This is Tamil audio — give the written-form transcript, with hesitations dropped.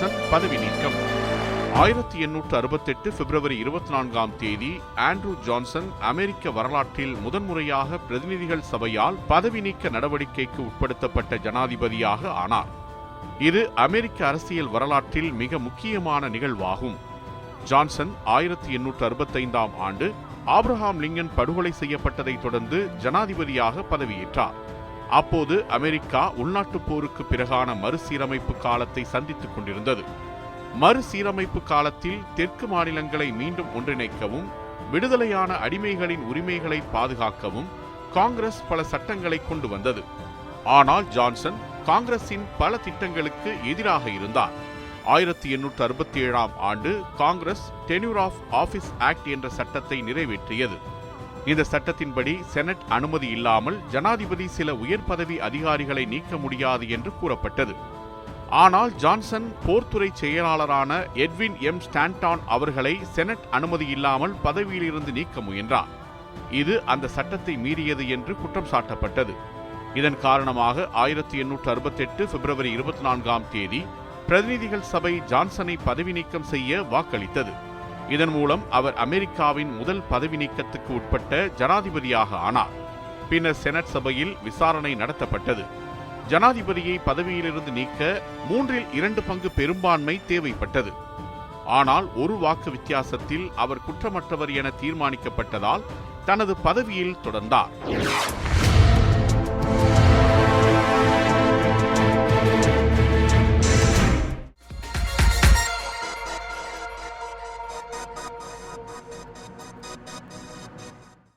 ஜான்சன் பதவி நீக்கம். 1868 பிப்ரவரி 24ஆம் தேதி ஆண்ட்ரூ ஜான்சன் அமெரிக்க வரலாற்றில் முதன்முறையாக பிரதிநிதிகள் சபையால் பதவி நீக்க நடவடிக்கைக்கு உட்படுத்தப்பட்ட ஜனாதிபதியாக ஆனார். இது அமெரிக்க அரசியல் வரலாற்றில் மிக முக்கியமான நிகழ்வாகும். ஜான்சன் 1865ஆம் ஆண்டு ஆப்ரஹாம் லிங்கன் படுகொலை செய்யப்பட்டதைத் தொடர்ந்து ஜனாதிபதியாக பதவியேற்றார். அப்போது அமெரிக்கா உள்நாட்டுப் போருக்கு பிறகான மறுசீரமைப்பு காலத்தை சந்தித்துக் கொண்டிருந்தது. மறுசீரமைப்பு காலத்தில் தெற்கு மாநிலங்களை மீண்டும் ஒன்றிணைக்கவும் விடுதலையான அடிமைகளின் உரிமைகளை பாதுகாக்கவும் காங்கிரஸ் பல சட்டங்களை கொண்டு வந்தது. ஆனால் ஜான்சன் காங்கிரசின் பல திட்டங்களுக்கு எதிராக இருந்தார். 1867ஆம் ஆண்டு Congress tenure of office act என்ற சட்டத்தை நிறைவேற்றியது. இந்த சட்டத்தின்படி செனட் அனுமதி இல்லாமல் ஜனாதிபதி சில உயர் பதவி அதிகாரிகளை நீக்க முடியாது என்று கூறப்பட்டது. ஆனால் ஜான்சன் போர்த்துறை செயலாளரான எட்வின் எம் ஸ்டான்டான் அவர்களை செனட் அனுமதி இல்லாமல் பதவியிலிருந்து நீக்க முயன்றார். இது அந்த சட்டத்தை மீறியது என்று குற்றம் சாட்டப்பட்டது. இதன் காரணமாக 1868 பிப்ரவரி 24ஆம் தேதி பிரதிநிதிகள் சபை ஜான்சனை பதவி நீக்கம் செய்ய வாக்களித்தது. இதன் மூலம் அவர் அமெரிக்காவின் முதல் பதவி நீக்கத்துக்கு உட்பட்ட ஜனாதிபதியாக ஆனார். பின்னர் செனட் சபையில் விசாரணை நடத்தப்பட்டது. ஜனாதிபதியை பதவியிலிருந்து நீக்க 3/2 பங்கு பெரும்பான்மை தேவைப்பட்டது. ஆனால் ஒரு வாக்கு வித்தியாசத்தில் அவர் குற்றமற்றவர் என தீர்மானிக்கப்பட்டதால் தனது பதவியில் தொடர்ந்தார்.